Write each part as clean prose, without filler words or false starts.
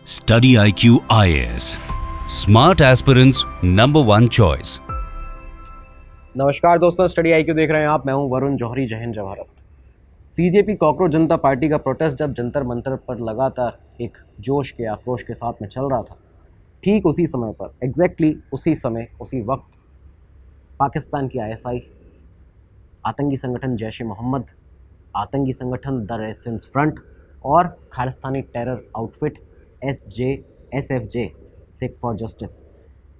Study IQ IAS. Smart aspirants #1 choice. नमस्कार दोस्तों, study IQ देख रहे हैं आप। मैं हूं वरुण जौहरी। जय हिंद, जय भारत। सीजेपी कॉकरोच जनता पार्टी का प्रोटेस्ट जब जंतर मंतर पर लगातार एक जोश के आक्रोश के साथ में चल रहा था, ठीक उसी समय पर एग्जैक्टली उसी समय उसी वक्त पाकिस्तान की आईएसआई, आतंकी संगठन जैश ए मोहम्मद, आतंकी संगठन द रेजिस्टेंस फ्रंट और Khalistani terror outfit SFJ Sikh for justice,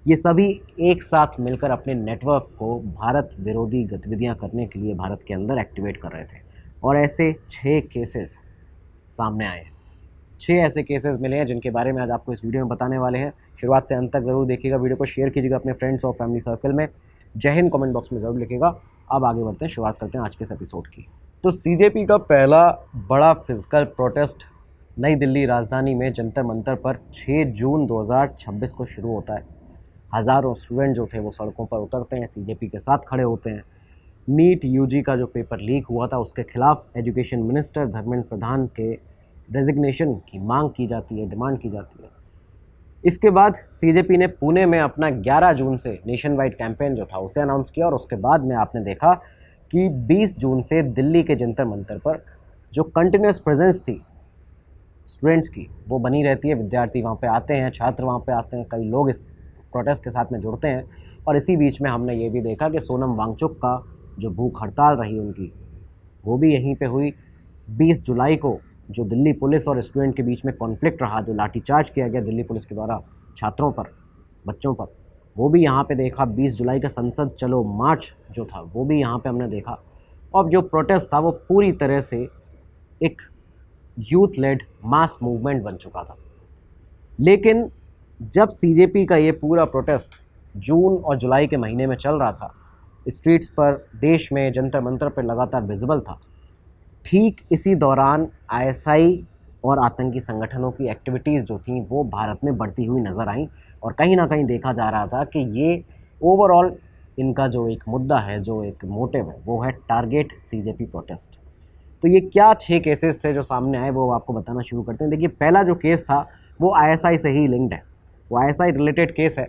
ये सभी एक साथ मिलकर अपने नेटवर्क को भारत विरोधी गतिविधियां करने के लिए भारत के अंदर एक्टिवेट कर रहे थे। और ऐसे 6 केसेस सामने आए हैं। 6 ऐसे केसेस मिले हैं जिनके बारे में आज आपको इस वीडियो में बताने वाले हैं। शुरुआत से अंत तक ज़रूर देखिएगा, वीडियो को शेयर कीजिएगा अपने फ्रेंड्स और फैमिली सर्कल में। जय हिंद कमेंट बॉक्स में ज़रूर लिखिएगा। अब आगे बढ़ते हैं, शुरुआत करते हैं आज के इस एपिसोड की। तो सीजेपी का पहला बड़ा फिजिकल प्रोटेस्ट नई दिल्ली राजधानी में जंतर मंतर पर 6 जून 2026 को शुरू होता है। हज़ारों स्टूडेंट जो थे वो सड़कों पर उतरते हैं, सीजेपी के साथ खड़े होते हैं। नीट यूजी का जो पेपर लीक हुआ था उसके खिलाफ एजुकेशन मिनिस्टर धर्मेंद्र प्रधान के रेजिग्नेशन की मांग की जाती है, डिमांड की जाती है। इसके बाद सीजेपी ने पुणे में अपना 11 जून से नेशन वाइड कैंपेन जो था उसे अनाउंस किया। और उसके बाद में आपने देखा कि 20 जून से दिल्ली के जंतर मंतर पर जो कंटिन्यूस प्रेजेंस थी स्टूडेंट्स की वो बनी रहती है। विद्यार्थी वहाँ पे आते हैं, छात्र वहाँ पे आते हैं, कई लोग इस प्रोटेस्ट के साथ में जुड़ते हैं। और इसी बीच में हमने ये भी देखा कि सोनम वांगचुक का जो भूख हड़ताल रही उनकी, वो भी यहीं पे हुई। 20 जुलाई को जो दिल्ली पुलिस और स्टूडेंट के बीच में कॉन्फ्लिक्ट रहा, जो लाठीचार्ज किया गया दिल्ली पुलिस के द्वारा छात्रों पर, बच्चों पर, वो भी यहाँ पे देखा। 20 जुलाई का संसद चलो मार्च जो था वो भी यहाँ पे हमने देखा। और जो प्रोटेस्ट था वो पूरी तरह से एक यूथ लेड मास मूवमेंट बन चुका था। लेकिन जब सीजेपी का ये पूरा प्रोटेस्ट जून और जुलाई के महीने में चल रहा था, स्ट्रीट्स पर, देश में, जंतर मंतर पर लगातार विजिबल था, ठीक इसी दौरान आईएसआई और आतंकी संगठनों की एक्टिविटीज़ जो थी वो भारत में बढ़ती हुई नज़र आई। और कहीं ना कहीं देखा जा रहा था कि ये ओवरऑल इनका जो एक मुद्दा है, जो एक मोटिव है, वो है टारगेट सीजेपी प्रोटेस्ट। तो ये क्या 6 केसेस थे जो सामने आए वो आपको बताना शुरू करते हैं। देखिए, पहला जो केस था वो आईएसआई से ही लिंक्ड है, वो आईएसआई रिलेटेड केस है।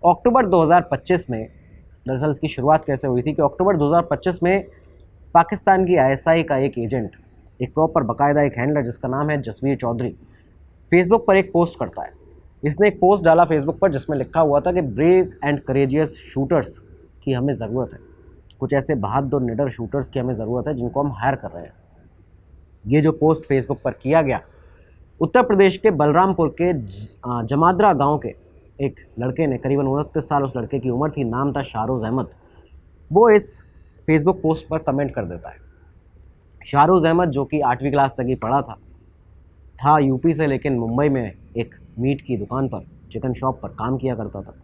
अक्टूबर 2025 में, दरअसल इसकी शुरुआत कैसे हुई थी कि अक्टूबर 2025 में पाकिस्तान की आईएसआई का एक एजेंट, एक प्रॉपर बाकायदा एक हैंडलर जिसका नाम है जसवीर चौधरी, फेसबुक पर एक पोस्ट करता है। इसने एक पोस्ट डाला फेसबुक पर जिसमें लिखा हुआ था कि ब्रेव एंड करेजियस शूटर्स की हमें ज़रूरत है, कुछ ऐसे बहादुर निडर शूटर्स की हमें ज़रूरत है जिनको हम हायर कर रहे हैं। ये जो पोस्ट फेसबुक पर किया गया, उत्तर प्रदेश के बलरामपुर के जमाद्रा गांव के एक लड़के ने, करीबन 29 साल उस लड़के की उम्र थी, नाम था शाहरोज अहमद, वो इस फेसबुक पोस्ट पर कमेंट कर देता है। शाहरोज अहमद जो कि 8वीं क्लास तक ही पढ़ा था यूपी से, लेकिन मुंबई में एक मीट की दुकान पर, चिकन शॉप पर काम किया करता था।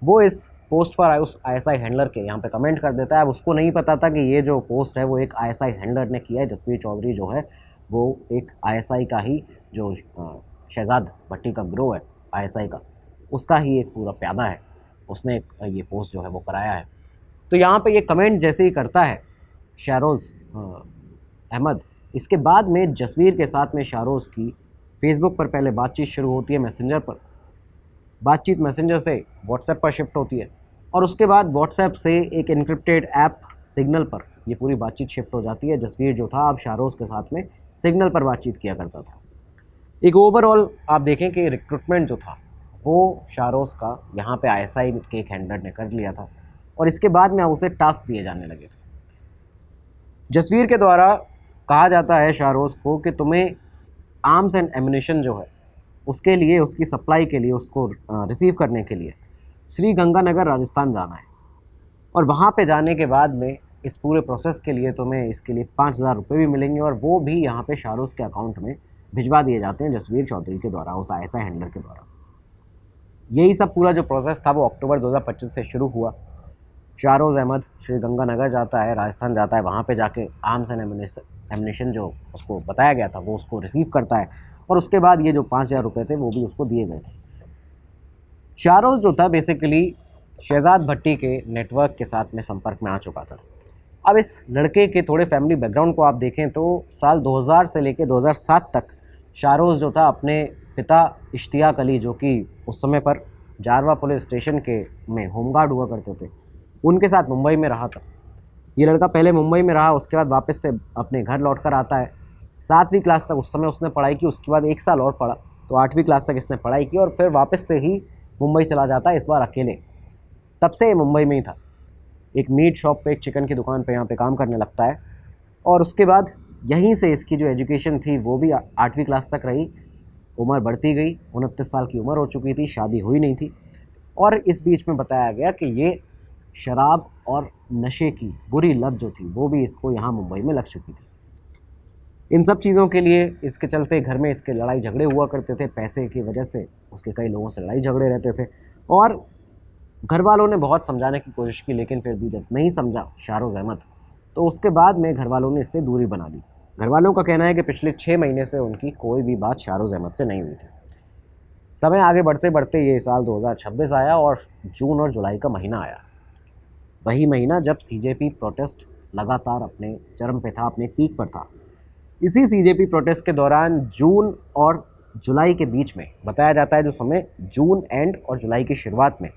वो इस पोस्ट पर उस आईएसआई हैंडलर के यहाँ पे कमेंट कर देता है। अब उसको नहीं पता था कि ये जो पोस्ट है वो एक आईएसआई हैंडलर ने किया है। जसवीर चौधरी जो है वो एक आईएसआई का ही, जो शहजाद भट्टी का गिरोह है आईएसआई का, उसका ही एक पूरा प्यादा है। उसने ये पोस्ट जो है वो कराया है। तो यहाँ पे ये कमेंट जैसे ही करता है शाहरोज अहमद, इसके बाद में जसवीर के साथ में शाहरोज की फेसबुक पर पहले बातचीत शुरू होती है मैसेंजर पर। बातचीत मैसेंजर से व्हाट्सएप पर शिफ्ट होती है और उसके बाद व्हाट्सएप से एक इनक्रिप्टेड ऐप सिग्नल पर ये पूरी बातचीत शिफ्ट हो जाती है। जसवीर जो था अब शाहरोज के साथ में सिग्नल पर बातचीत किया करता था। एक ओवरऑल आप देखें कि रिक्रूटमेंट जो था वो शाहरोज का यहाँ पे आईएसआई के एक हैंडलर ने कर लिया था और इसके बाद में उसे टास्क दिए जाने लगे थे। जसवीर के द्वारा कहा जाता है शाहरोज को कि तुम्हें आर्म्स एंड एम्यूनिशन जो है उसके लिए, उसकी सप्लाई के लिए, उसको रिसीव करने के लिए श्री गंगानगर राजस्थान जाना है। और वहाँ पे जाने के बाद में इस पूरे प्रोसेस के लिए तुम्हें इसके लिए 5,000 रुपये भी मिलेंगे और वो भी यहाँ पे शाहरोज के अकाउंट में भिजवा दिए जाते हैं जसवीर चौधरी के द्वारा, उस आईएसआई हैंडलर के द्वारा। यही सब पूरा जो प्रोसेस था वो अक्टूबर 2025 से शुरू हुआ। शाहरोज अहमद श्री गंगानगर जाता है, राजस्थान जाता है, वहाँ पे जाके आर्म्स एंड एम्यूनिशन जो उसको बताया गया था वो उसको रिसीव करता है और उसके बाद ये जो 5,000 रुपये थे वो भी उसको दिए गए थे। शाहरोज जो था बेसिकली शहजाद भट्टी के नेटवर्क के साथ में संपर्क में आ चुका था। अब इस लड़के के थोड़े फैमिली बैकग्राउंड को आप देखें तो साल 2000 से लेकर 2007 तक शाहरोज जो था अपने पिता इश्तियाक अली, जो कि उस समय पर जारवा पुलिस स्टेशन के में होमगार्ड हुआ करते थे, उनके साथ मुंबई में रहा था। ये लड़का पहले मुंबई में रहा, उसके बाद वापस से अपने घर लौट कर आता है। 7वीं क्लास तक उस समय उसने पढ़ाई की, उसके बाद 1 साल और पढ़ा, तो 8वीं क्लास तक इसने पढ़ाई की और फिर वापस से ही मुंबई चला जाता है, इस बार अकेले। तब से ये मुंबई में ही था। एक मीट शॉप पे, एक चिकन की दुकान पे यहाँ पे काम करने लगता है और उसके बाद यहीं से इसकी जो एजुकेशन थी वो भी 8वीं क्लास तक रही। उम्र बढ़ती गई, 29 साल की उम्र हो चुकी थी, शादी हुई नहीं थी और इस बीच में बताया गया कि ये शराब और नशे की बुरी लत जो थी वो भी इसको यहाँ मुंबई में लग चुकी थी। इन सब चीज़ों के लिए इसके चलते घर में इसके लड़ाई झगड़े हुआ करते थे, पैसे की वजह से उसके कई लोगों से लड़ाई झगड़े रहते थे और घर वालों ने बहुत समझाने की कोशिश की, लेकिन फिर भी जब नहीं समझा शाहरोज़ अहमद, तो उसके बाद में घर वालों ने इससे दूरी बना ली। घर वालों का कहना है कि पिछले 6 महीने से उनकी कोई भी बात शाहरोज़ अहमद से नहीं हुई थी। समय आगे बढ़ते बढ़ते ये साल 2026 आया और जून और जुलाई का महीना आया। वही महीना जब सीजेपी प्रोटेस्ट लगातार अपने चरम पे था, अपने पीक पर था। इसी सीजेपी प्रोटेस्ट के दौरान जून और जुलाई के बीच में बताया जाता है, जो समय जून एंड और जुलाई की शुरुआत में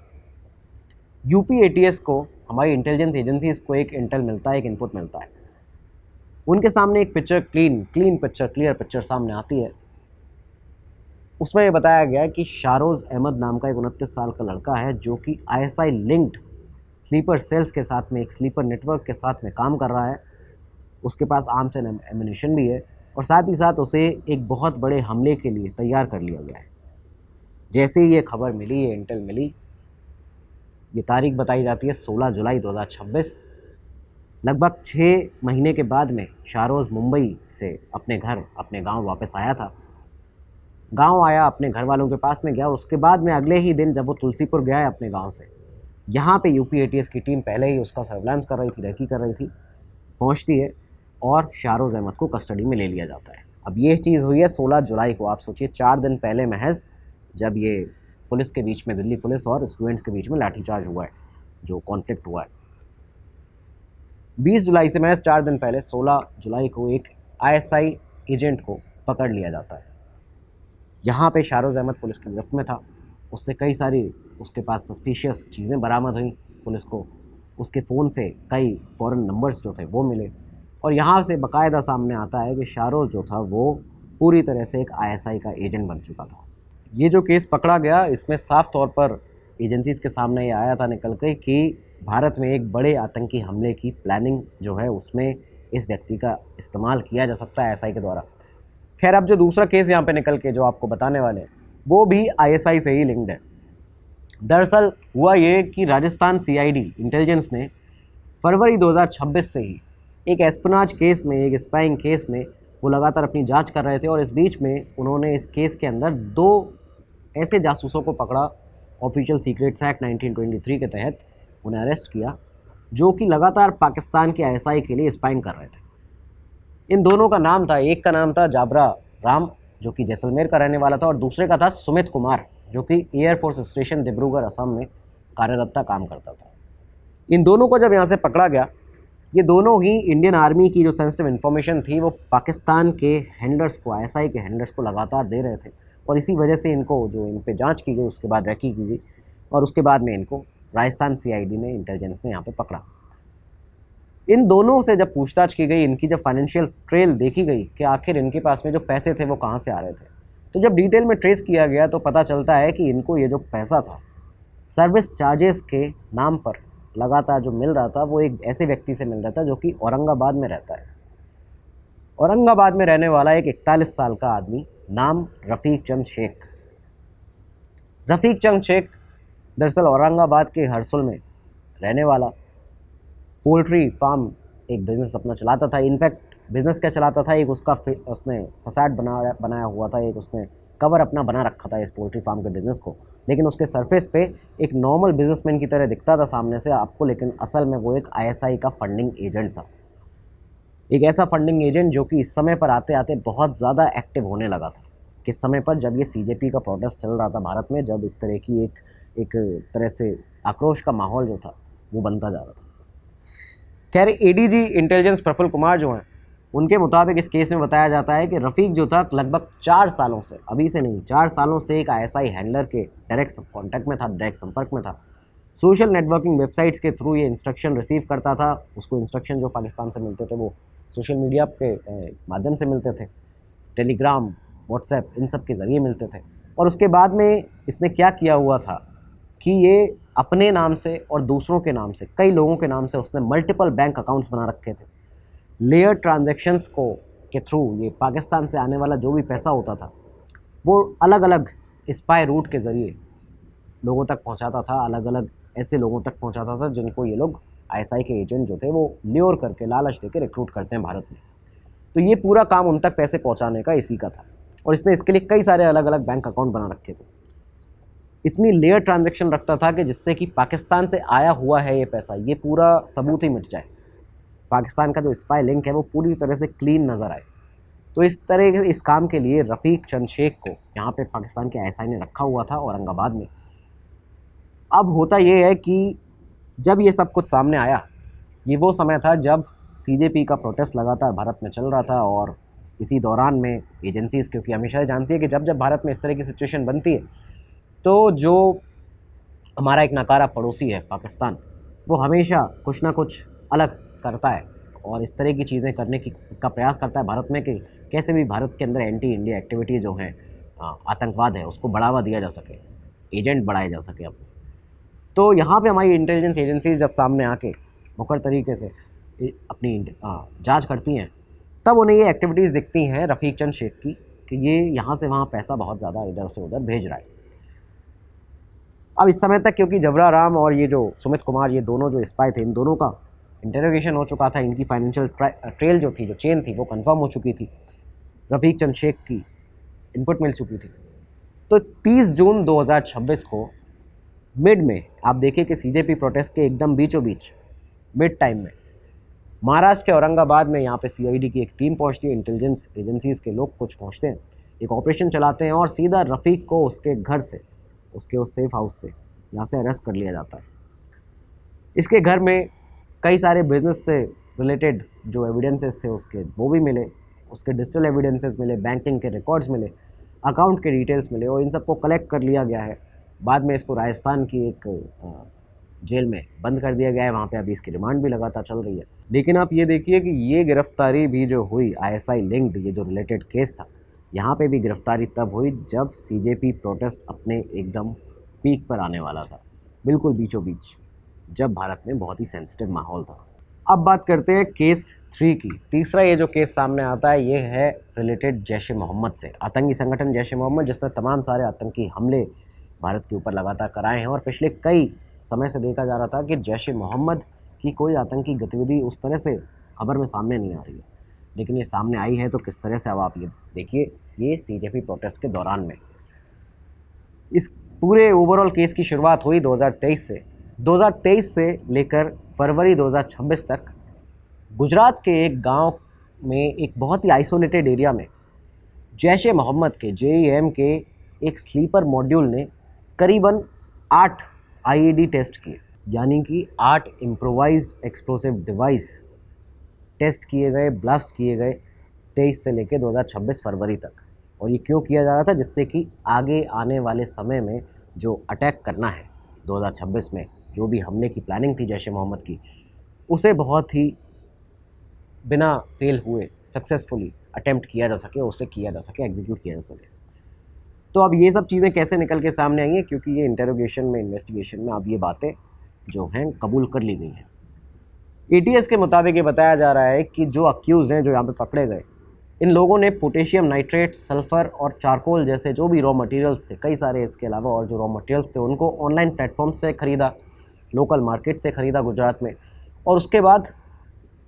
यूपी एटीएस को, हमारी इंटेलिजेंस एजेंसीज को एक इंटेल मिलता है, एक इनपुट मिलता है। उनके सामने एक पिक्चर, क्लियर पिक्चर सामने आती है। उसमें ये बताया गया है कि शाहरोज़ अहमद नाम का एक 29 साल का लड़का है जो कि आईएसआई लिंक्ड स्लीपर सेल्स के साथ में, एक स्लीपर नेटवर्क के साथ में काम कर रहा है। उसके पास आर्म्स एंड एम्यूनिशन भी है और साथ ही साथ उसे एक बहुत बड़े हमले के लिए तैयार कर लिया गया है। जैसे ही ये खबर मिली, ये इंटेल मिली, ये तारीख बताई जाती है 16 जुलाई 2026। लगभग 6 महीने के बाद में शाहरोज़ मुंबई से अपने घर, अपने गांव वापस आया था। गांव आया, अपने घर वालों के पास में गया। उसके बाद में अगले ही दिन जब वो तुलसीपुर गया है अपने गांव से, यहाँ पे यूपी एटीएस की टीम पहले ही उसका सर्विलांस कर रही थी, रेकी कर रही थी, पहुँचती है और शाहरोज़ अहमद को कस्टडी में ले लिया जाता है। अब ये चीज़ हुई है 16 जुलाई को। आप सोचिए 4 दिन पहले महज, जब ये पुलिस के बीच में, दिल्ली पुलिस और स्टूडेंट्स के बीच में लाठीचार्ज हुआ है, जो कॉन्फ्लिक्ट हुआ है। 20 जुलाई से महज 4 दिन पहले 16 जुलाई को एक आईएसआई एजेंट को पकड़ लिया जाता है। यहाँ पे शाहरोज़ अहमद पुलिस की गिरफ्त में था। उससे कई सारी, उसके पास सस्पिशियस चीज़ें बरामद हुई। पुलिस को उसके फ़ोन से कई फ़ॉरेन नंबर्स जो थे वो मिले और यहाँ से बाकायदा सामने आता है कि शाहरोज़ जो था वो पूरी तरह से एक आईएसआई का एजेंट बन चुका था। ये जो केस पकड़ा गया, इसमें साफ तौर पर एजेंसीज़ के सामने ये आया था निकल के कि भारत में एक बड़े आतंकी हमले की प्लानिंग जो है उसमें इस व्यक्ति का इस्तेमाल किया जा सकता है आईएसआई के द्वारा। खैर, अब जो दूसरा केस यहाँ पे निकल के जो आपको बताने वाले हैं वो भी आईएसआई से ही लिंक्ड है। दरअसल हुआ ये कि राजस्थान सीआईडी इंटेलिजेंस ने फरवरी 2026 से ही एक एस्पिनाज केस में, एक स्पाइंग केस में वो लगातार अपनी जांच कर रहे थे और इस बीच में उन्होंने इस केस के अंदर 2 ऐसे जासूसों को पकड़ा, ऑफिशियल सीक्रेट्स एक्ट 1923 के तहत उन्हें अरेस्ट किया, जो कि लगातार पाकिस्तान के आईएसआई के लिए स्पाइंग कर रहे थे। इन दोनों का नाम था, एक का नाम था जाबरा राम, जो कि जैसलमेर का रहने वाला था, और दूसरे का था सुमित कुमार, जो कि एयरफोर्स स्टेशन डिब्रूगढ़, असम में कार्यरत था, काम करता था। इन दोनों को जब यहाँ से पकड़ा गया, ये दोनों ही इंडियन आर्मी की जो सेंसिटिव इन्फॉर्मेशन थी वो पाकिस्तान के हैंडलर्स को, आईएसआई के हैंडलर्स को लगातार दे रहे थे और इसी वजह से इनको, जो इन पे जांच की गई, उसके बाद रेकी की गई और उसके बाद में इनको राजस्थान सीआईडी ने, इंटेलिजेंस ने यहाँ पे पकड़ा। इन दोनों से जब पूछताछ की गई, इनकी जब फाइनेंशियल ट्रेल देखी गई कि आखिर इनके पास में जो पैसे थे वो कहाँ से आ रहे थे, तो जब डिटेल में ट्रेस किया गया तो पता चलता है कि इनको ये जो पैसा था सर्विस चार्जेस के नाम पर लगातार जो मिल रहा था वो एक ऐसे व्यक्ति से मिल रहा था जो कि औरंगाबाद में रहता है। औरंगाबाद में रहने वाला एक 41 साल का आदमी, नाम रफ़ीक चंद शेख। रफ़ीक चंद शेख दरअसल औरंगाबाद के हरसुल में रहने वाला, पोल्ट्री फार्म एक बिज़नेस अपना चलाता था। इनफैक्ट बिज़नेस क्या चलाता था, एक उसका उसने फसाड बनाया हुआ था, एक उसने कवर अपना बना रखा था इस पोल्ट्री फार्म के बिज़नेस को, लेकिन उसके सरफेस पे एक नॉर्मल बिजनेसमैन की तरह दिखता था सामने से आपको, लेकिन असल में वो एक आईएसआई का फंडिंग एजेंट था। एक ऐसा फंडिंग एजेंट जो कि इस समय पर आते आते बहुत ज़्यादा एक्टिव होने लगा था, किस समय पर, जब ये सीजेपी का प्रोटेस्ट चल रहा था भारत में, जब इस तरह की एक तरह से आक्रोश का माहौल जो था वो बनता जा रहा था। खैर, एडीजी इंटेलिजेंस प्रफुल्ल कुमार जो हैं उनके मुताबिक इस केस में बताया जाता है कि रफ़ीक जो था लगभग 4 सालों से, अभी से नहीं, 4 सालों से एक आईएसआई हैंडलर के डायरेक्ट कॉन्टैक्ट में था, डायरेक्ट संपर्क में था। सोशल नेटवर्किंग वेबसाइट्स के थ्रू ये इंस्ट्रक्शन रिसीव करता था। उसको इंस्ट्रक्शन जो पाकिस्तान से मिलते थे वो सोशल मीडिया के माध्यम से मिलते थे, टेलीग्राम, व्हाट्सएप, इन सब के ज़रिए मिलते थे। और उसके बाद में इसने क्या किया हुआ था कि ये अपने नाम से और दूसरों के नाम से, कई लोगों के नाम से उसने मल्टीपल बैंक अकाउंट्स बना रखे थे। लेयर ट्रांजैक्शंस को के थ्रू ये पाकिस्तान से आने वाला जो भी पैसा होता था वो अलग अलग स्पाई रूट के ज़रिए लोगों तक पहुंचाता था, अलग अलग ऐसे लोगों तक पहुंचाता था जिनको ये लोग आईएसआई के एजेंट जो थे वो ल्योर करके, लालच देकर रिक्रूट करते हैं भारत में। तो ये पूरा काम उन तक पैसे पहुंचाने का इसी का था और इसने इसके लिए कई सारे अलग अलग बैंक अकाउंट बना रखे थे। इतनी लेयर ट्रांजैक्शन रखता था कि जिससे कि पाकिस्तान से आया हुआ है ये पैसा, ये पूरा सबूत ही मिट जाए, पाकिस्तान का जो स्पाई लिंक है वो पूरी तरह से क्लीन नज़र आए। तो इस तरह इस काम के लिए रफ़ीक चंद शेख को यहाँ पे पाकिस्तान के आईएसआई ने रखा हुआ था औरंगाबाद में। अब होता ये है कि जब ये सब कुछ सामने आया, ये वो समय था जब सीजेपी का प्रोटेस्ट लगातार भारत में चल रहा था और इसी दौरान में एजेंसीज़, क्योंकि हमेशा जानती है कि जब जब भारत में इस तरह की सिचुएशन बनती है तो जो हमारा एक नकारा पड़ोसी है पाकिस्तान, वो हमेशा कुछ ना कुछ अलग करता है और इस तरह की चीज़ें करने का प्रयास करता है भारत में कि कैसे भी भारत के अंदर एंटी इंडिया एक्टिविटी जो है, आतंकवाद है, उसको बढ़ावा दिया जा सके, एजेंट बढ़ाए जा सके अपने। तो यहाँ पे हमारी इंटेलिजेंस एजेंसीज जब सामने आके मुखर तरीके से अपनी जांच करती हैं, तब उन्हें ये एक्टिविटीज़ दिखती हैं रफ़ीक चंद शेख की कि ये यहाँ से वहाँ पैसा बहुत ज़्यादा इधर से उधर भेज रहा है। अब इस समय तक क्योंकि जबरा राम और ये जो सुमित कुमार, ये दोनों जो स्पाई थे, इन दोनों का इंटरोगेशन हो चुका था, इनकी फाइनेंशियल ट्रेल जो थी, जो चेन थी, वो कंफर्म हो चुकी थी, रफ़ीक चंद शेख की इनपुट मिल चुकी थी। तो 30 जून 2026 को मिड में आप देखिए कि सीजेपी प्रोटेस्ट के एकदम बीचों बीच मिड टाइम में महाराष्ट्र के औरंगाबाद में यहाँ पे सीआईडी की एक टीम पहुँचती है, इंटेलिजेंस एजेंसीज़ के लोग कुछ पहुँचते हैं, एक ऑपरेशन चलाते हैं और सीधा रफ़ीक को उसके घर से, उसके उस सेफ हाउस से यहाँ से अरेस्ट कर लिया जाता है। इसके घर में कई सारे बिजनेस से रिलेटेड जो एविडेंसेस थे उसके वो भी मिले, उसके डिजिटल एविडेंसेस मिले, बैंकिंग के रिकॉर्ड्स मिले, अकाउंट के डिटेल्स मिले और इन सबको कलेक्ट कर लिया गया है। बाद में इसको राजस्थान की एक जेल में बंद कर दिया गया है, वहाँ पे अभी इसकी रिमांड भी लगातार चल रही है। लेकिन आप ये देखिए कि ये गिरफ्तारी भी जो हुई आईएसआई लिंक्ड, ये जो रिलेटेड केस था, यहाँ पे भी गिरफ्तारी तब हुई जब सीजेपी प्रोटेस्ट अपने एकदम पीक पर आने वाला था, बिल्कुल बीचों बीच, जब भारत में बहुत ही सेंसिटिव माहौल था। अब बात करते हैं केस 3 की। तीसरा ये जो केस सामने आता है ये है रिलेटेड जैश ए मोहम्मद से, आतंकी संगठन जैश ए मोहम्मद, जिसने तमाम सारे आतंकी हमले भारत के ऊपर लगातार कराए हैं और पिछले कई समय से देखा जा रहा था कि जैश ए मोहम्मद की कोई आतंकी गतिविधि उस तरह से खबर में सामने नहीं आ रही है, लेकिन ये सामने आई है। तो किस तरह से, अब आप ये देखिए, ये सीजेपी प्रोटेस्ट के दौरान में इस पूरे ओवरऑल केस की शुरुआत हुई 2023 से। 2023 से लेकर फरवरी 2026 तक गुजरात के एक गांव में, एक बहुत ही आइसोलेटेड एरिया में, जैश ए मोहम्मद के जेईएम के एक स्लीपर मॉड्यूल ने करीबन 8 आईईडी टेस्ट किए, यानी कि 8 इम्प्रोवाइज्ड एक्सप्लोसिव डिवाइस टेस्ट किए गए, ब्लास्ट किए गए 23 से लेकर 2026 फरवरी तक। और ये क्यों किया जा रहा था? जिससे कि आगे आने वाले समय में जो अटैक करना है 2026 में, जो भी हमले की प्लानिंग थी जैश ए मोहम्मद की, उसे बहुत ही बिना फेल हुए सक्सेसफुली अटेम्प्ट किया जा सके, उसे किया जा सके, एग्जीक्यूट किया जा सके। तो अब ये सब चीज़ें कैसे निकल के सामने आई हैं? क्योंकि ये इंटेरोगेशन में, इन्वेस्टिगेशन में अब ये बातें जो हैं कबूल कर ली गई हैं। एटीएस के मुताबिक ये बताया जा रहा है कि जो अक्यूज़ हैं, जो यहाँ पे पकड़े गए, इन लोगों ने पोटेशियम नाइट्रेट, सल्फ़र और चारकोल जैसे जो भी रॉ मटेरियल्स थे, कई सारे इसके अलावा और जो रॉ मटेरियल्स थे, उनको ऑनलाइन प्लेटफॉर्म से ख़रीदा, लोकल मार्केट से ख़रीदा गुजरात में, और उसके बाद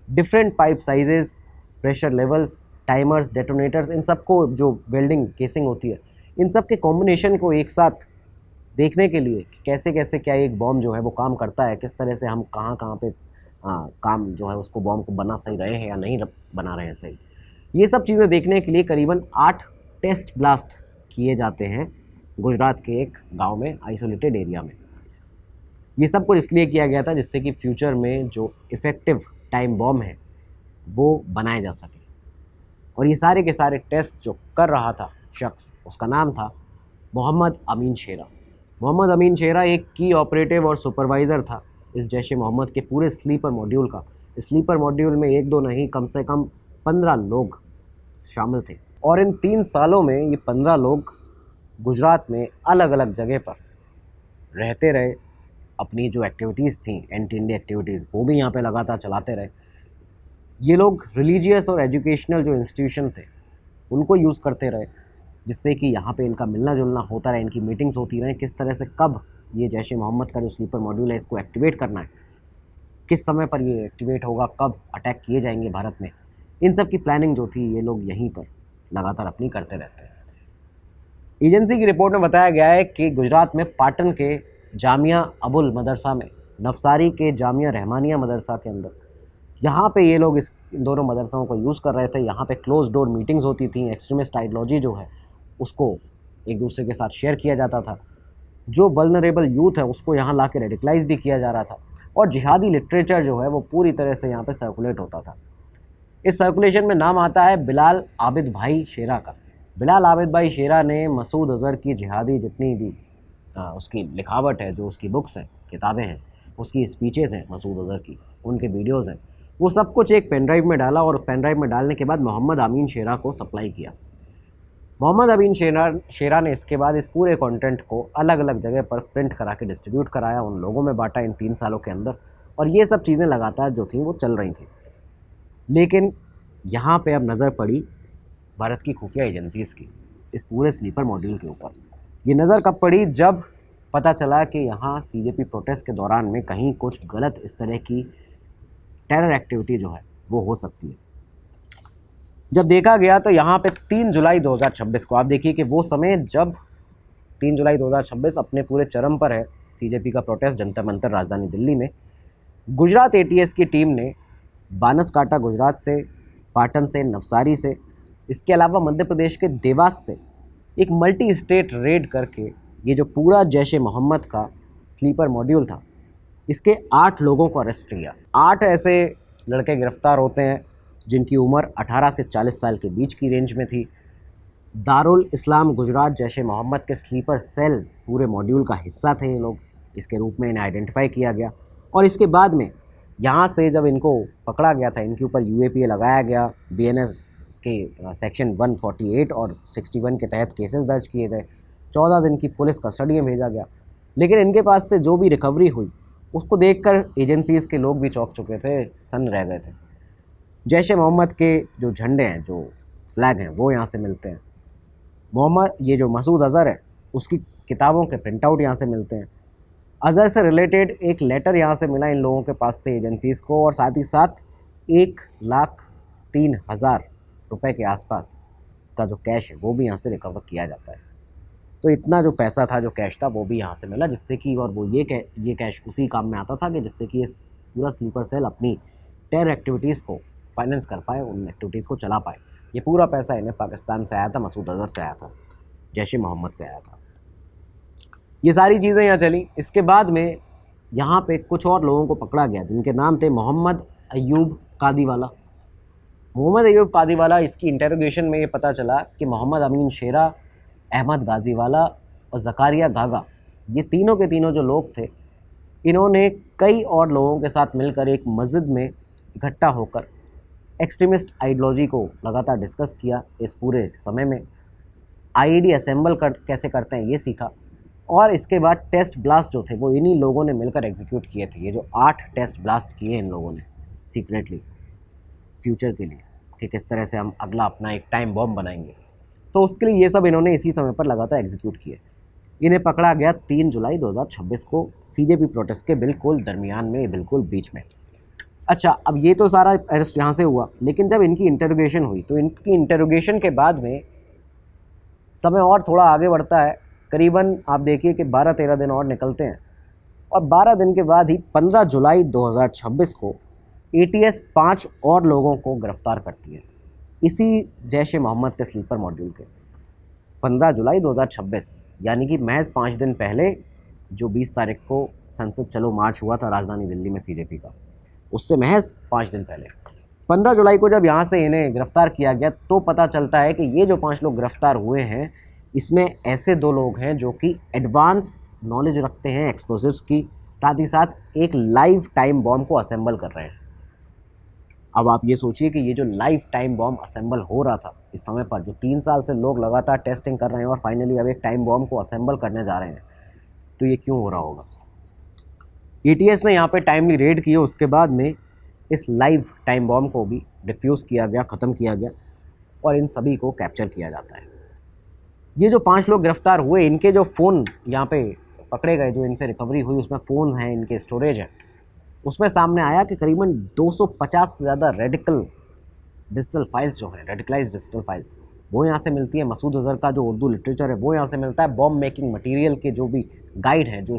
different pipe sizes, pressure levels, timers, detonators, इन सब को, जो वेल्डिंग केसिंग होती है, इन सब के कॉम्बिनेशन को एक साथ देखने के लिए कि कैसे कैसे क्या एक बॉम्ब जो है वो काम करता है, किस तरह से हम कहाँ कहाँ पे काम जो है उसको, बॉम्ब को बना सही रहे हैं या नहीं बना रहे हैं सही, ये सब चीज़ें देखने के लिए करीबन 8 टेस्ट ब्लास्ट किए जाते हैं गुजरात के एक गांव में, आइसोलेटेड एरिया में। ये सब कुछ इसलिए किया गया था जिससे कि फ्यूचर में जो इफ़ेक्टिव टाइम बॉम्ब है वो बनाए जा सके, और ये सारे के सारे टेस्ट जो कर रहा था शख्स, उसका नाम था मोहम्मद अमीन शेरा। मोहम्मद अमीन शेरा एक की ऑपरेटिव और सुपरवाइज़र था इस जैश ए मोहम्मद के पूरे स्लीपर मॉड्यूल का। इस स्लीपर मॉड्यूल में एक दो नहीं, कम से कम 15 लोग शामिल थे। और इन 3 सालों में ये 15 लोग गुजरात में अलग अलग जगह पर रहते रहे, अपनी जो एक्टिविटीज़ थी, एंटी इंडिया एक्टिविटीज़, वो भी यहाँ पे लगातार चलाते रहे। ये लोग रिलीजियस और एजुकेशनल जो इंस्टीट्यूशन थे उनको यूज़ करते रहे, जिससे कि यहाँ पे इनका मिलना जुलना होता रहे, इनकी मीटिंग्स होती रहे, किस तरह से कब ये जैश ए मोहम्मद का जो स्लीपर मॉड्यूल है इसको एक्टिवेट करना है, किस समय पर ये एक्टिवेट होगा, कब अटैक किए जाएंगे भारत में, इन सब की प्लानिंग जो थी ये लोग यहीं पर लगातार अपनी करते रहते हैं। एजेंसी की रिपोर्ट में बताया गया है कि गुजरात में पाटन के जामिया अबुल मदरसा में, नवसारी के जामिया रहमानिया मदरसा के अंदर, यहाँ पे ये लोग इन दोनों मदरसाओं को यूज़ कर रहे थे। यहाँ पे क्लोज डोर मीटिंग्स होती थी, एक्सट्रीमिस्ट आइडियोलॉजी जो है उसको एक दूसरे के साथ शेयर किया जाता था, जो वल्नरेबल यूथ है उसको यहाँ ला के रेडिकलाइज भी किया जा रहा था, और जिहादी लिटरेचर जो है वो पूरी तरह से यहाँ पे सर्कुलेट होता था। इस सर्कुलेशन में नाम आता है बिलाल आबिद भाई शेरा का। बिलाल आबिद भाई शेरा ने मसूद अज़हर की जिहादी जितनी भी उसकी लिखावट है, जो उसकी बुक्स हैं, किताबें हैं, उसकी स्पीचेज़ हैं मसूद अज़हर की, उनके वीडियोज़ हैं, वो सब कुछ एक पेन ड्राइव में डाला और पेन ड्राइव में डालने के बाद मोहम्मद अमीन शेरा को सप्लाई किया। मोहम्मद अमीन शेरा ने इसके बाद इस पूरे कंटेंट को अलग अलग जगह पर प्रिंट करा के डिस्ट्रीब्यूट कराया, उन लोगों में बांटा इन 3 सालों के अंदर, और ये सब चीज़ें लगातार जो थी वो चल रही थी। लेकिन यहाँ पे अब नज़र पड़ी भारत की खुफिया एजेंसीज़ की इस पूरे स्लीपर मॉड्यूल के ऊपर। ये नज़र कब पड़ी? जब पता चला कि यहाँ सीजेपी प्रोटेस्ट के दौरान में कहीं कुछ गलत इस तरह की टेरर एक्टिविटी जो है वो हो सकती है। जब देखा गया तो यहाँ पे 3 जुलाई 2026 को, आप देखिए कि वो समय जब 3 जुलाई 2026 अपने पूरे चरम पर है, सीजेपी का प्रोटेस्ट जंतर मंतर राजधानी दिल्ली में, गुजरात एटीएस की टीम ने बानसकांठा गुजरात से, पाटन से, नवसारी से, इसके अलावा मध्य प्रदेश के देवास से एक मल्टी स्टेट रेड करके ये जो पूरा जैश ए मोहम्मद का स्लीपर मॉड्यूल था इसके 8 लोगों को अरेस्ट किया। 8 ऐसे लड़के गिरफ्तार होते हैं जिनकी उम्र 18 से 40 साल के बीच की रेंज में थी। दारुल इस्लाम गुजरात जैश ए मोहम्मद के स्लीपर सेल पूरे मॉड्यूल का हिस्सा थे ये लोग, इसके रूप में इन्हें आइडेंटिफाई किया गया। और इसके बाद में यहाँ से जब इनको पकड़ा गया था, इनके ऊपर यूएपीए लगाया गया, बीएनएस के सेक्शन 148 और 61 के तहत केसेस दर्ज किए गए, 14 दिन की पुलिस कस्टडी में भेजा गया। लेकिन इनके पास से जो भी रिकवरी हुई उसको देखकर एजेंसीज़ के लोग भी चौंक चुके थे, सन्न रह गए थे। जैश ए मोहम्मद के जो झंडे हैं, जो फ्लैग हैं, वो यहाँ से मिलते हैं। ये जो मसूद अज़हर है उसकी किताबों के प्रिंट आउट यहाँ से मिलते हैं। अज़हर से रिलेटेड एक लेटर यहाँ से मिला इन लोगों के पास से एजेंसीज़ को, और साथ ही साथ 1,03,000 रुपए के आसपास का जो कैश है वो भी यहाँ से रिकवर किया जाता है। तो इतना जो पैसा था, जो कैश था, वो भी यहाँ से मिला, जिससे कि, और वो ये कैश उसी काम में आता था कि जिससे कि ये पूरा स्लीपर सेल अपनी टेरर एक्टिविटीज़ को फाइनेंस कर पाए, उन एक्टिविटीज़ को चला पाए। ये पूरा पैसा इन्हें पाकिस्तान से आया था, मसूद अज़हर से आया था, जैश ए मोहम्मद से आया था। ये सारी चीज़ें यहाँ चली। इसके बाद में यहाँ पे कुछ और लोगों को पकड़ा गया जिनके नाम थे मोहम्मद अयूब कादीवाला। मोहम्मद अयूब कादीवाला, इसकी इंटेरोगेशन में ये पता चला कि मोहम्मद अमीन शेरा, अहमद गाजीवाला और ज़कारिया गागा, ये तीनों के तीनों जो लोग थे, इन्होंने कई और लोगों के साथ मिलकर एक मस्जिद में इकट्ठा होकर एक्सट्रीमिस्ट आइडियोलॉजी को लगातार डिस्कस किया। इस पूरे समय में आईईडी असेंबल कैसे करते हैं ये सीखा, और इसके बाद टेस्ट ब्लास्ट जो थे वो इन्हीं लोगों ने मिलकर एग्जीक्यूट किए थे। ये जो 8 टेस्ट ब्लास्ट किए इन लोगों ने सीक्रेटली फ्यूचर के लिए, कि किस तरह से हम अगला अपना एक टाइम बॉम्ब बनाएंगे, तो उसके लिए ये सब इन्होंने इसी समय पर लगातार एग्जीक्यूट किए। इन्हें पकड़ा गया 3 जुलाई 2026 को, सीजेपी प्रोटेस्ट के बिल्कुल दरमियान में, बिल्कुल बीच में। अच्छा, अब ये तो सारा अरेस्ट यहाँ से हुआ, लेकिन जब इनकी इंटेरोगेशन हुई तो इनकी इंटेरोगेशन के बाद में समय और थोड़ा आगे बढ़ता है। करीबन आप देखिए कि 12-13 दिन और निकलते हैं, और 12 दिन के बाद ही 15 जुलाई 2026 को एटीएस 5 और लोगों को गिरफ्तार करती है, इसी जैश ए मोहम्मद के स्लीपर मॉड्यूल के। 15 जुलाई 2026 यानी कि महज 5 दिन पहले, जो 20 तारीख को संसद चलो मार्च हुआ था राजधानी दिल्ली में सीजेपी का, उससे महज 5 दिन पहले 15 जुलाई को जब यहाँ से इन्हें गिरफ्तार किया गया तो पता चलता है कि ये जो 5 लोग गिरफ्तार हुए हैं इसमें ऐसे 2 लोग हैं जो कि एडवांस नॉलेज रखते हैं एक्सप्लोजिव्स की, साथ ही साथ एक लाइव टाइम बॉम्ब को असेंबल कर रहे हैं। अब आप ये सोचिए कि ये जो लाइव टाइम बॉम्ब असेंबल हो रहा था इस समय पर, जो 3 साल से लोग लगातार टेस्टिंग कर रहे हैं और फाइनली अब एक टाइम बॉम्ब को असेंबल करने जा रहे हैं, तो ये क्यों हो रहा होगा। एटीएस ने यहाँ पे टाइमली रेड किए, उसके बाद में इस लाइव टाइम बॉम्ब को भी डिफ्यूज़ किया गया, ख़त्म किया गया और इन सभी को कैप्चर किया जाता है। ये जो 5 लोग गिरफ्तार हुए, इनके जो फ़ोन यहाँ पे पकड़े गए, जो इनसे रिकवरी हुई उसमें फ़ोन हैं, इनके स्टोरेज है, उसमें सामने आया कि करीबन 250 से ज़्यादा रेडिकल डिजिटल फाइल्स जो हैं, रेडिकलाइज्ड डिजिटल फाइल्स, वो यहाँ से मिलती है। मसूद अज़हर का जो उर्दू लिटरेचर है वो यहाँ से मिलता है। बॉम्ब मेकिंग मटेरियल के जो भी गाइड हैं, जो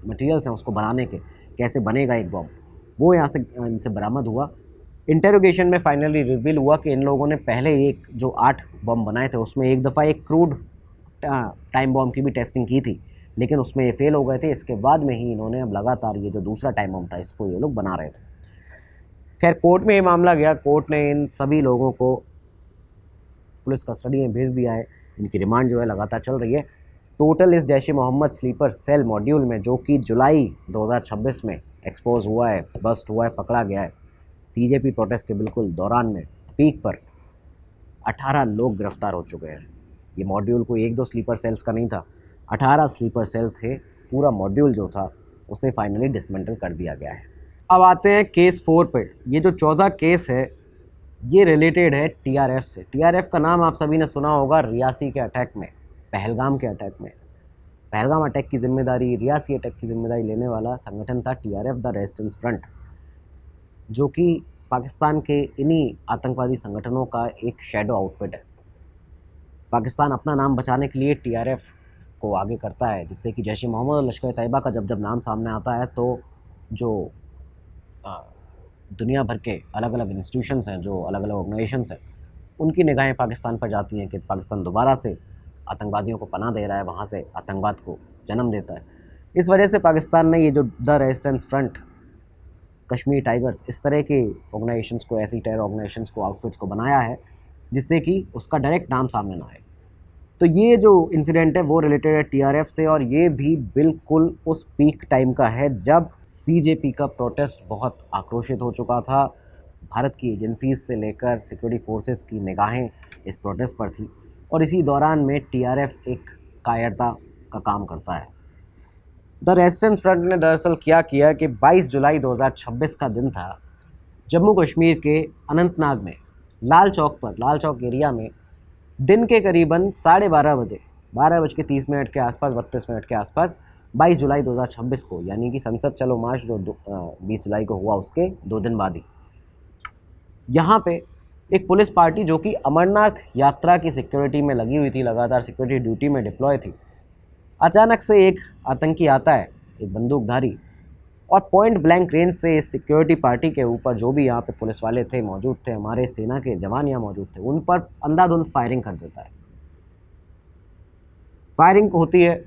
मटेरियल्स हैं उसको बनाने के, कैसे बनेगा एक बॉम्ब, वो यहाँ से इनसे बरामद हुआ। इंटेरोगेशन में फाइनली रिवील हुआ कि इन लोगों ने पहले एक जो 8 बॉम्ब बनाए थे उसमें एक दफ़ा एक क्रूड टाइम बॉम्ब की भी टेस्टिंग की थी, लेकिन उसमें ये फेल हो गए थे। इसके बाद में ही इन्होंने अब लगातार ये जो दूसरा टाइम बॉम्ब था इसको ये लोग बना रहे थे। खैर कोर्ट में ये मामला गया, कोर्ट ने इन सभी लोगों को पुलिस कस्टडी में भेज दिया है। इनकी रिमांड जो है लगातार चल रही है। टोटल इस जैश ए मोहम्मद स्लीपर सेल मॉड्यूल में, जो कि जुलाई 2026 में एक्सपोज हुआ है, बस्ट हुआ है, पकड़ा गया है, सीजेपी प्रोटेस्ट के बिल्कुल दौरान में पीक पर 18 लोग गिरफ्तार हो चुके हैं। ये मॉड्यूल कोई 1-2 स्लीपर सेल्स का नहीं था, 18 स्लीपर सेल थे। पूरा मॉड्यूल जो था उसे फाइनली डिसमेंटल कर दिया गया है। अब आते हैं केस 4 पे। ये जो 14 केस है ये रिलेटेड है टीआरएफ से। टीआरएफ का नाम आप सभी ने सुना होगा रियासी के अटैक में, पहलगाम के अटैक में। पहलगाम अटैक की जिम्मेदारी, रियासी अटैक की जिम्मेदारी लेने वाला संगठन था टीआरएफ, द रेजिस्टेंस फ्रंट, जो कि पाकिस्तान के इन्हीं आतंकवादी संगठनों का एक शैडो आउटफिट है। पाकिस्तान अपना नाम बचाने के लिए टीआरएफ को आगे करता है, जिससे कि जैश ए मोहम्मद और लश्कर तैयबा का जब नाम सामने आता है तो जो दुनिया भर के अलग अलग इंस्टीट्यूशंस हैं, जो अलग अलग ऑर्गेनाइजेशंस हैं, उनकी निगाहें पाकिस्तान पर जाती हैं कि पाकिस्तान दोबारा से आतंकवादियों को पनाह दे रहा है, वहाँ से आतंकवाद को जन्म देता है। इस वजह से पाकिस्तान ने ये जो the resistance front, Kashmir tigers, इस तरह के ऑर्गेनाइजेशंस को, ऐसी टेरर ऑर्गेनाइजेशंस को, आउटफिट्स को बनाया है जिससे कि उसका डायरेक्ट नाम सामने ना आए। तो ये जो इंसिडेंट है वो रिलेटेड है टीआरएफ से, और ये भी बिल्कुल उस पीक टाइम का है जब सीजेपी का प्रोटेस्ट बहुत आक्रोशित हो चुका था। भारत की एजेंसीज से लेकर सिक्योरिटी फोर्सेस की निगाहें इस प्रोटेस्ट पर थी, और इसी दौरान में टीआरएफ एक कायरता का काम करता है। द रेजिस्टेंस फ्रंट ने दरअसल क्या किया कि 22 जुलाई 2026 का दिन था। जम्मू कश्मीर के अनंतनाग में लाल चौक एरिया में दिन के करीबन 12:30 बजे, 12:30 के आसपास, 32 के आसपास, 22 जुलाई 2026 को, यानी कि संसद चलो मार्च जो 20 जुलाई को हुआ उसके 2 दिन बाद ही, यहाँ पे एक पुलिस पार्टी जो कि अमरनाथ यात्रा की सिक्योरिटी में लगी हुई थी, लगातार सिक्योरिटी ड्यूटी में डिप्लॉय थी, अचानक से एक आतंकी आता है, एक बंदूकधारी, और पॉइंट ब्लैंक रेंज से इस सिक्योरिटी पार्टी के ऊपर, जो भी यहाँ पे पुलिस वाले थे मौजूद थे, हमारे सेना के जवान यहाँ मौजूद थे, उन पर अंधाधुंध फायरिंग कर देता है। फायरिंग होती है,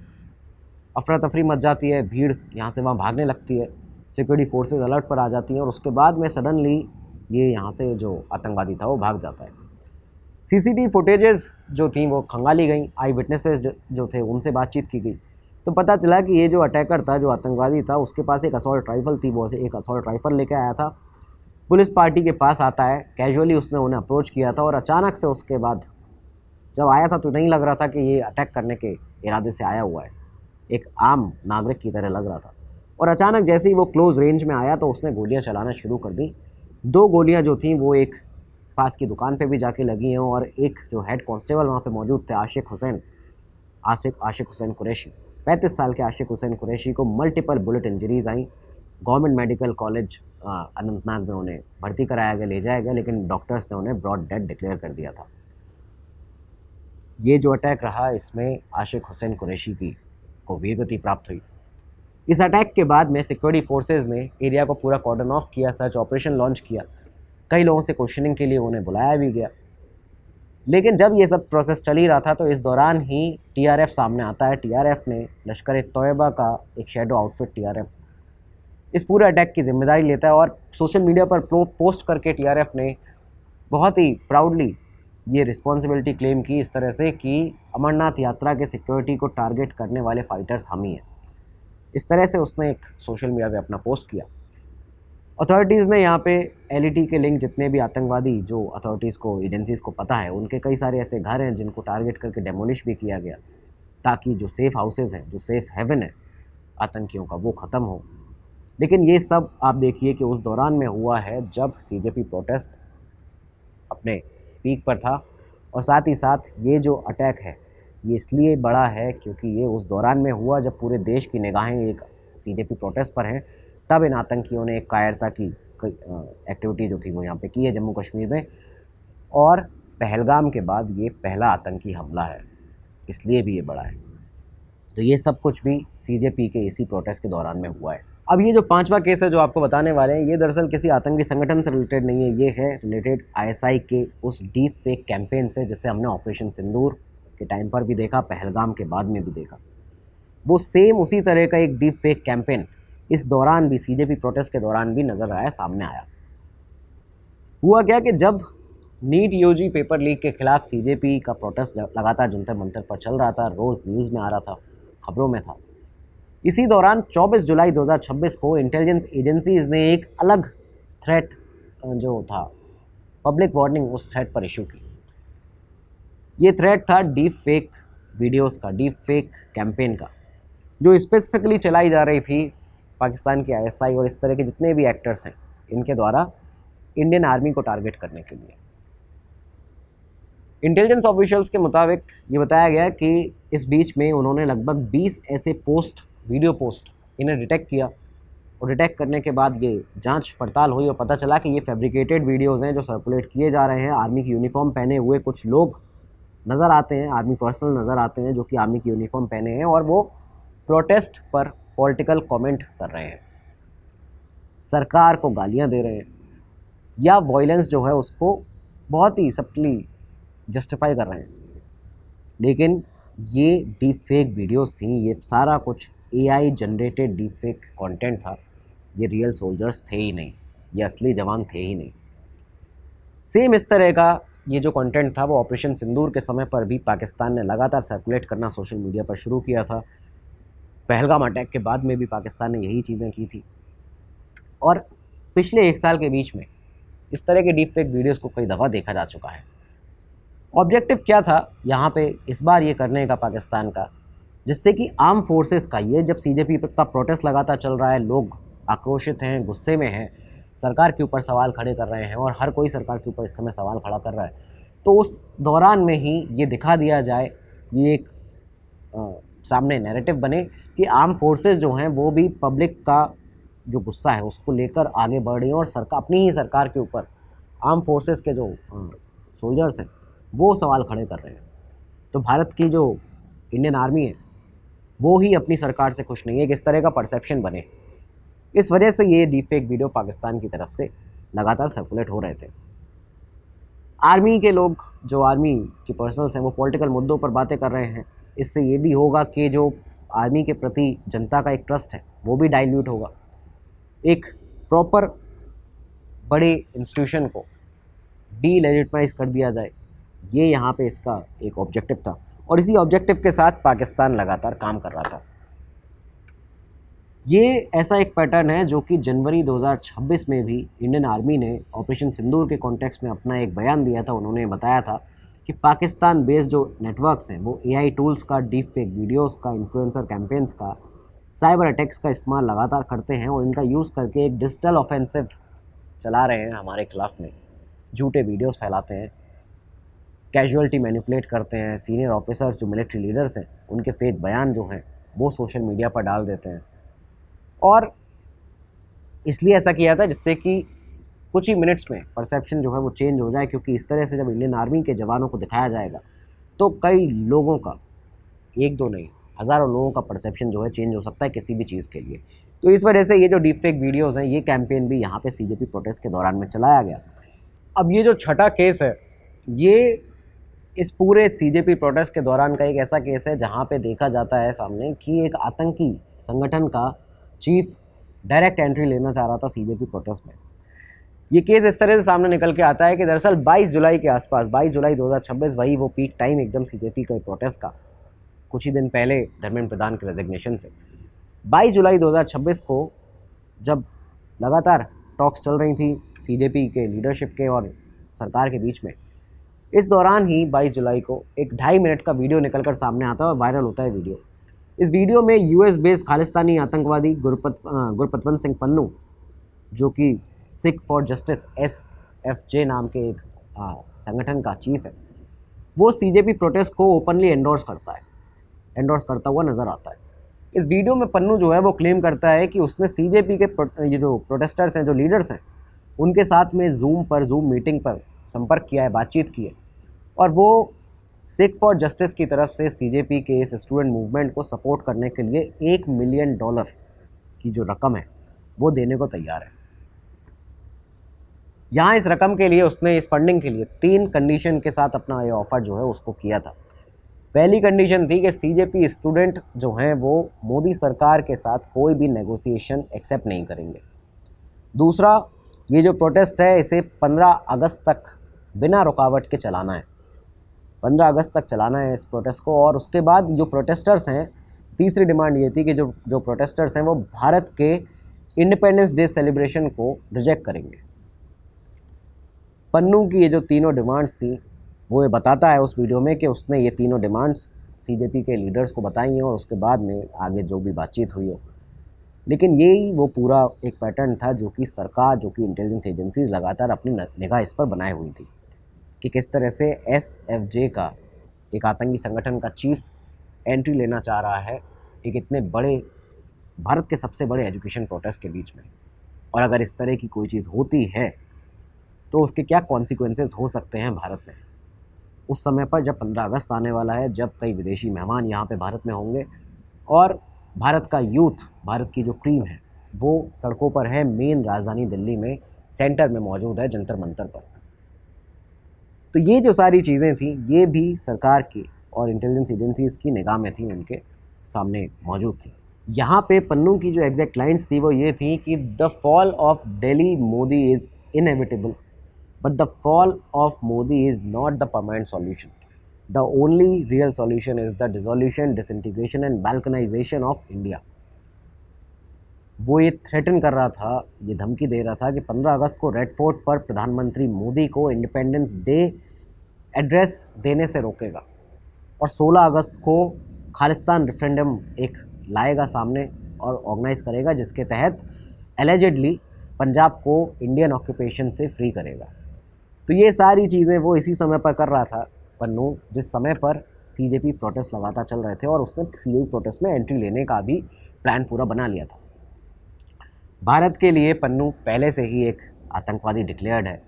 अफरा तफरी मच जाती है, भीड़ यहाँ से वहाँ भागने लगती है, सिक्योरिटी फोर्सेस अलर्ट पर आ जाती हैं, और उसके बाद में सडनली ये यहाँ से जो आतंकवादी था वो भाग जाता है। सीसीटीवी फुटेजेस जो थी वो खंगाली गई, आई विटनेसेस जो थे उनसे बातचीत की गई, तो पता चला कि ये जो अटैकर था, जो आतंकवादी था, उसके पास एक असॉल्ट राइफ़ल थी। वो एक असॉल्ट राइफ़ल लेकर आया था, पुलिस पार्टी के पास आता है, कैजुअली उसने उन्हें अप्रोच किया था, और अचानक से उसके बाद जब आया था तो नहीं लग रहा था कि ये अटैक करने के इरादे से आया हुआ है, एक आम नागरिक की तरह लग रहा था। और अचानक जैसे ही वो क्लोज रेंज में आया तो उसने गोलियां चलाना शुरू कर दी। 2 गोलियां जो थीं वो एक पास की दुकान पे भी जाके लगी हैं, और एक जो हेड कांस्टेबल वहाँ पे मौजूद थे, आशिक हुसैन कुरैशी, 35 साल के आशिक हुसैन कुरैशी को मल्टीपल बुलेट इंजरीज़ आई। गवर्नमेंट मेडिकल कॉलेज अनंतनाग में उन्हें भर्ती कराया गया, ले जाया गया, लेकिन डॉक्टर्स ने उन्हें ब्रॉड डेड डिक्लेयर कर दिया था। ये जो अटैक रहा, इसमें आशिक हुसैन कुरैशी को वीरगति प्राप्त हुई। इस अटैक के बाद में सिक्योरिटी फोर्सेज ने एरिया को पूरा कॉर्डन ऑफ किया, सर्च ऑपरेशन लॉन्च किया, कई लोगों से क्वेश्चनिंग के लिए उन्हें बुलाया भी गया। लेकिन जब ये सब प्रोसेस चल ही रहा था तो इस दौरान ही टीआरएफ सामने आता है। टीआरएफ ने, लश्कर तैयबा का एक शैडो आउटफिट टीआरएफ, इस पूरे अटैक की जिम्मेदारी लेता है और सोशल मीडिया पर पोस्ट करके टीआरएफ ने बहुत ही प्राउडली ये रिस्पॉन्सिबिलिटी क्लेम की इस तरह से कि अमरनाथ यात्रा के सिक्योरिटी को टारगेट करने वाले फाइटर्स हम ही हैं। इस तरह से उसने एक सोशल मीडिया पे अपना पोस्ट किया। अथॉरिटीज़ ने यहाँ पे एलईटी के लिंक जितने भी आतंकवादी जो अथॉरिटीज़ को एजेंसीज़ को पता है उनके कई सारे ऐसे घर हैं जिनको टारगेट करके डेमोलिश भी किया गया ताकि जो सेफ़ हाउसेज़ हैं, जो सेफ़ हेवन है आतंकियों का, वो ख़त्म हो। लेकिन ये सब आप देखिए कि उस दौरान में हुआ है जब सीजेपी प्रोटेस्ट अपने पीक पर था, और साथ ही साथ ये जो अटैक है ये इसलिए बड़ा है क्योंकि ये उस दौरान में हुआ जब पूरे देश की निगाहें एक सीजेपी प्रोटेस्ट पर हैं। तब इन आतंकियों ने एक कायरता की एक्टिविटी जो थी वो यहाँ पे की है जम्मू कश्मीर में, और पहलगाम के बाद ये पहला आतंकी हमला है, इसलिए भी ये बड़ा है। तो ये सब कुछ भी सीजेपी के इसी प्रोटेस्ट के दौरान में हुआ है। अब ये जो 5वां केस है जो आपको बताने वाले हैं, ये दरअसल किसी आतंकी संगठन से रिलेटेड नहीं है, ये है रिलेटेड आईएसआई के उस डीप फेक कैंपेन से जिसे हमने ऑपरेशन सिंदूर के टाइम पर भी देखा, पहलगाम के बाद में भी देखा। वो सेम उसी तरह का एक डीप फेक कैंपेन इस दौरान भी सीजेपी प्रोटेस्ट के दौरान भी नज़र आया, सामने आया। हुआ क्या कि जब नीट यूजी पेपर लीक के खिलाफ सीजेपी का प्रोटेस्ट लगातार जंतर मंतर पर चल रहा था, रोज़ न्यूज़ में आ रहा था, खबरों में था, इसी दौरान 24 जुलाई 2026 को इंटेलिजेंस एजेंसीज ने एक अलग थ्रेट जो था, पब्लिक वार्निंग, उस थ्रेट पर इशू की। ये थ्रेट था डीप फेक वीडियोस का, डीप फेक कैंपेन का, जो स्पेसिफिकली चलाई जा रही थी पाकिस्तान की आईएसआई और इस तरह के जितने भी एक्टर्स हैं इनके द्वारा इंडियन आर्मी को टारगेट करने के लिए। इंटेलिजेंस ऑफिशियल्स के मुताबिक ये बताया गया कि इस बीच में उन्होंने लगभग 20 ऐसे वीडियो पोस्ट इन्हें डिटेक्ट किया, और डिटेक्ट करने के बाद ये जांच पड़ताल हुई और पता चला कि ये फैब्रिकेटेड वीडियोज़ हैं जो सर्कुलेट किए जा रहे हैं। आर्मी की यूनिफॉर्म पहने हुए कुछ लोग नज़र आते हैं, आर्मी पर्सनल नज़र आते हैं जो कि आर्मी की यूनिफॉर्म पहने हैं, और वो प्रोटेस्ट पर पॉलिटिकल कमेंट कर रहे हैं, सरकार को गालियां दे रहे हैं, या वायलेंस जो है उसको बहुत ही सब्टली जस्टिफाई कर रहे हैं। लेकिन ये डीप फेक वीडियोज़ थी, ये सारा कुछ AI generated deep fake content था, ये रियल सोल्जर्स थे ही नहीं, ये असली जवान थे ही नहीं। सेम इस तरह का ये जो कंटेंट था वो ऑपरेशन सिंदूर के समय पर भी पाकिस्तान ने लगातार सर्कुलेट करना सोशल मीडिया पर शुरू किया था। पहलगाम अटैक के बाद में भी पाकिस्तान ने यही चीज़ें की थी, और पिछले 1 साल के बीच में इस तरह के डीप फेक वीडियोज़ को कई दफ़ा देखा जा चुका है। ऑब्जेक्टिव क्या था यहाँ पे इस बार ये करने का पाकिस्तान का, जिससे कि आर्म फोर्सेस का, ये जब सीजेपी का प्रोटेस्ट लगातार चल रहा है, लोग आक्रोशित हैं, गुस्से में हैं, सरकार के ऊपर सवाल खड़े कर रहे हैं, और हर कोई सरकार के ऊपर इस समय सवाल खड़ा कर रहा है, तो उस दौरान में ही ये दिखा दिया जाए, ये एक सामने नैरेटिव बने कि आर्म फोर्सेस जो हैं वो भी पब्लिक का जो गुस्सा है उसको लेकर आगे बढ़ रही हैं, और सरकार, अपनी ही सरकार के ऊपर आर्म फोर्सेस के जो सोल्जर्स हैं वो सवाल खड़े कर रहे हैं। तो भारत की जो इंडियन आर्मी है वो ही अपनी सरकार से खुश नहीं है कि इस तरह का परसेप्शन बने। इस वजह से ये डीप फेक वीडियो पाकिस्तान की तरफ से लगातार सर्कुलेट हो रहे थे। आर्मी के लोग, जो आर्मी की पर्सनल्स हैं, वो पॉलिटिकल मुद्दों पर बातें कर रहे हैं। इससे ये भी होगा कि जो आर्मी के प्रति जनता का एक ट्रस्ट है वो भी डाइल्यूट होगा। एक प्रॉपर बड़े इंस्टीट्यूशन को डीलेजिटिमाइज कर दिया जाए, ये यहाँ पे इसका एक ऑब्जेक्टिव था, और इसी ऑब्जेक्टिव के साथ पाकिस्तान लगातार काम कर रहा था। ये ऐसा एक पैटर्न है जो कि जनवरी 2026 में भी इंडियन आर्मी ने ऑपरेशन सिंदूर के कॉन्टेक्स्ट में अपना एक बयान दिया था। उन्होंने बताया था कि पाकिस्तान बेस्ड जो नेटवर्क्स हैं वो एआई टूल्स का, डीप फेक वीडियोज़ का, इन्फ्लुएंसर कैंपेन्स का, साइबर अटैक्स का इस्तेमाल लगातार करते हैं, और इनका यूज़ करके एक डिजिटल ऑफेंसिव चला रहे हैं हमारे खिलाफ में। झूठे वीडियोज़ फैलाते हैं, कैजुअलिटी मैनिपुलेट करते हैं, सीनियर ऑफिसर्स जो मिलिट्री लीडर्स हैं उनके फेक बयान जो हैं वो सोशल मीडिया पर डाल देते हैं, और इसलिए ऐसा किया था जिससे कि कुछ ही मिनट्स में परसेप्शन जो है वो चेंज हो जाए, क्योंकि इस तरह से जब इंडियन आर्मी के जवानों को दिखाया जाएगा तो कई लोगों का, एक दो नहीं हज़ारों लोगों का परसेप्शन जो है चेंज हो सकता है किसी भी चीज़ के लिए। तो इस वजह से ये जो डीप फेक वीडियोज़ हैं, ये कैंपेन भी यहाँ पे सीजेपी प्रोटेस्ट के दौरान में चलाया गया। अब ये जो छठा केस है, ये इस पूरे सीजेपी प्रोटेस्ट के दौरान का एक ऐसा केस है जहाँ पे देखा जाता है सामने कि एक आतंकी संगठन का चीफ डायरेक्ट एंट्री लेना चाह रहा था सीजेपी प्रोटेस्ट में। ये केस इस तरह से सामने निकल के आता है कि दरअसल 22 जुलाई के आसपास, 22 जुलाई 2026, वही वो पीक टाइम एकदम सीजेपी के प्रोटेस्ट का, कुछ ही दिन पहले धर्मेंद्र प्रधान के रेजिग्नेशन से, 22 जुलाई 2026 को जब लगातार टॉक्स चल रही थी सीजेपी के लीडरशिप के और सरकार के बीच में, इस दौरान ही 22 जुलाई को एक 2.5 मिनट का वीडियो निकलकर सामने आता है और वायरल होता है वीडियो। इस वीडियो में यूएस बेस्ड खालिस्तानी आतंकवादी गुरपतवंत सिंह पन्नू, जो कि सिख फॉर जस्टिस SFJ नाम के एक संगठन का चीफ है, वो सीजेपी प्रोटेस्ट को ओपनली एंडोर्स करता हुआ नज़र आता है। इस वीडियो में पन्नू जो है वो क्लेम करता है कि उसने सीजेपी के ये जो प्रोटेस्टर्स हैं, जो लीडर्स हैं, उनके साथ में जूम मीटिंग पर संपर्क किया है, बातचीत की है, और वो सिख फॉर जस्टिस की तरफ से सीजेपी के इस स्टूडेंट मूवमेंट को सपोर्ट करने के लिए $1 मिलियन की जो रकम है वो देने को तैयार है। यहाँ इस रकम के लिए उसने, इस फंडिंग के लिए 3 कंडीशन के साथ अपना ये ऑफ़र जो है उसको किया था। पहली कंडीशन थी कि सीजेपी स्टूडेंट जो हैं वो मोदी सरकार के साथ कोई भी नेगोशिएशन एक्सेप्ट नहीं करेंगे। दूसरा, ये जो प्रोटेस्ट है इसे 15 अगस्त तक बिना रुकावट के चलाना है, 15 अगस्त तक चलाना है इस प्रोटेस्ट को। और उसके बाद जो प्रोटेस्टर्स हैं, तीसरी डिमांड ये थी कि जो प्रोटेस्टर्स हैं वो भारत के इंडिपेंडेंस डे सेलिब्रेशन को रिजेक्ट करेंगे। पन्नू की ये जो तीनों डिमांड्स थी, वो ये बताता है उस वीडियो में कि उसने ये तीनों डिमांड्स सीजेपी के लीडर्स को बताई हैं और उसके बाद में आगे जो भी बातचीत हुई हो। लेकिन यही वो पूरा एक पैटर्न था जो कि सरकार, जो कि इंटेलिजेंस एजेंसीज लगातार अपनी निगाह इस पर बनाए हुई थी कि किस तरह से SFJ का, एक आतंकी संगठन का चीफ, एंट्री लेना चाह रहा है एक इतने बड़े, भारत के सबसे बड़े एजुकेशन प्रोटेस्ट के बीच में। और अगर इस तरह की कोई चीज़ होती है तो उसके क्या कॉन्सिक्वेंसेस हो सकते हैं भारत में। उस समय पर जब 15 अगस्त आने वाला है, जब कई विदेशी मेहमान यहाँ पे भारत में होंगे और भारत का यूथ, भारत की जो क्रीम है वो सड़कों पर है, मेन राजधानी दिल्ली में सेंटर में मौजूद है, जंतर मंतर पर। तो ये जो सारी चीज़ें थी ये भी सरकार की और इंटेलिजेंस एजेंसीज़ की निगाह में थी, उनके सामने मौजूद थी। यहाँ पे पन्नू की जो एग्जैक्ट लाइन्स थी वो ये थी कि the fall of Delhi Modi is inevitable, but the fall of Modi is not the permanent solution. The only real solution is the dissolution, disintegration and balkanization of India. वो ये थ्रेटन कर रहा था, ये धमकी दे रहा था कि 15 अगस्त को रेड फोर्ट पर प्रधानमंत्री मोदी को इंडिपेंडेंस डे एड्रेस देने से रोकेगा और 16 अगस्त को खालिस्तान रेफरेंडम एक लाएगा सामने और ऑर्गेनाइज करेगा, जिसके तहत एलिजिडली पंजाब को इंडियन ऑक्यूपेशन से फ्री करेगा। तो ये सारी चीज़ें वो इसी समय पर कर रहा था पन्नू, जिस समय पर सीजेपी प्रोटेस्ट लगातार चल रहे थे और उसने सीजेपी प्रोटेस्ट में एंट्री लेने का भी प्लान पूरा बना लिया था। भारत के लिए पन्नू पहले से ही एक आतंकवादी डिक्लेयर्ड है।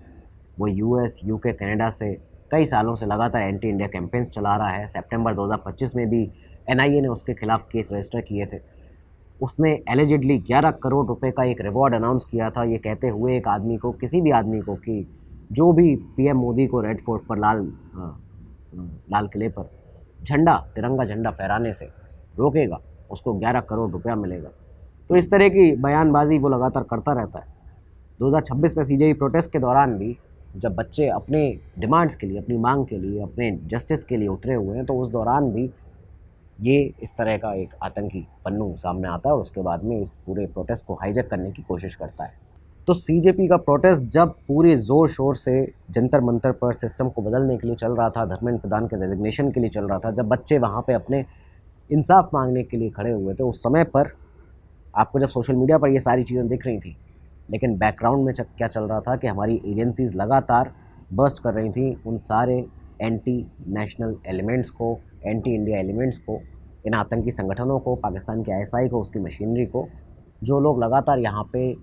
वो US, UK, कनाडा से कई सालों से लगातार एंटी इंडिया कैंपेन्स चला रहा है। सितंबर 2025 में भी NIA ने उसके खिलाफ केस रजिस्टर किए थे। उसने एलिजिडली 11 करोड़ रुपए का एक रिवॉर्ड अनाउंस किया था, ये कहते हुए एक आदमी को, किसी भी आदमी को, कि जो भी PM मोदी को रेड फोर्ट पर लाल किले पर तिरंगा झंडा फहराने से रोकेगा, उसको 11 करोड़ रुपया मिलेगा। तो इस तरह की बयानबाजी वो लगातार करता रहता है। 2026 में सीजेपी प्रोटेस्ट के दौरान भी जब बच्चे अपने डिमांड्स के लिए, अपनी मांग के लिए, अपने जस्टिस के लिए उतरे हुए हैं, तो उस दौरान भी ये इस तरह का एक आतंकी पन्नू सामने आता है और उसके बाद में इस पूरे प्रोटेस्ट को हाईजैक करने की कोशिश करता है। तो सीजेपी का प्रोटेस्ट जब पूरे ज़ोर शोर से जंतर मंतर पर सिस्टम को बदलने के लिए चल रहा था, धर्मेंद्र प्रधान के रेजिग्नेशन के लिए चल रहा था, जब बच्चे वहाँ पे अपने इंसाफ मांगने के लिए खड़े हुए थे, उस समय पर आपको जब सोशल मीडिया पर ये सारी चीज़ें दिख रही थी, लेकिन बैकग्राउंड में क्या चल रहा था कि हमारी एजेंसीज़ लगातार बर्स्ट कर रही थी उन सारे एंटी नेशनल एलिमेंट्स को, एंटी इंडिया एलिमेंट्स को, इन आतंकी संगठनों को, पाकिस्तान के ISI को, उसकी मशीनरी को, जो लोग लगातार यहाँ पे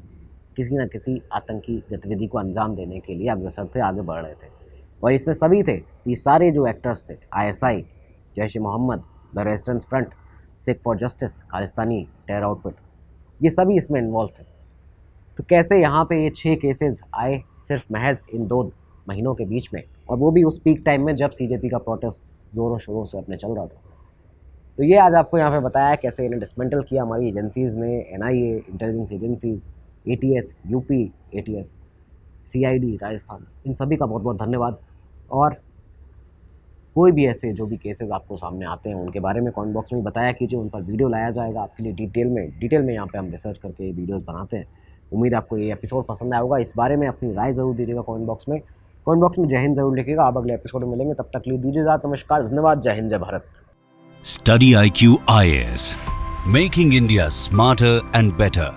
किसी न किसी आतंकी गतिविधि को अंजाम देने के लिए अग्रसर थे, आगे बढ़ रहे थे। और इसमें सभी थे, ये सारे जो एक्टर्स थे, ISI, Jaish-e-Mohammed, the resistance front, Sikh for justice, Khalistani terror outfit, ये सभी इसमें इन्वॉल्व थे। तो कैसे यहाँ पे ये 6 केसेस आए सिर्फ महज इन 2 महीनों के बीच में, और वो भी उस पीक टाइम में जब सीजेपी का प्रोटेस्ट ज़ोरों शोरों से अपने चल रहा था। तो ये आज आपको यहाँ पे बताया कैसे इन्हें डिसमेंटल किया हमारी एजेंसीज़ ने, NIA intelligence agencies, ATS UP, ATS CID Rajasthan, इन सभी का बहुत बहुत धन्यवाद। और कोई भी ऐसे जो भी केसेस आपको सामने आते हैं उनके बारे में कमेंट बॉक्स में बताया कीजिए, उन पर वीडियो लाया जाएगा आपके लिए डिटेल में यहाँ पे हम रिसर्च करके ये वीडियोस बनाते हैं। उम्मीद है आपको ये एपिसोड पसंद आया होगा। इस बारे में अपनी राय ज़रूर दीजिएगा कमेंट बॉक्स में जय हिंद ज़रूर लिखिएगा। आप अगले एपिसोड में मिलेंगे, तब तक लिए दीजिए इजाज़त। नमस्कार, धन्यवाद, जय हिंद, जय Bharat. Study IQ IAS, making India smarter and better.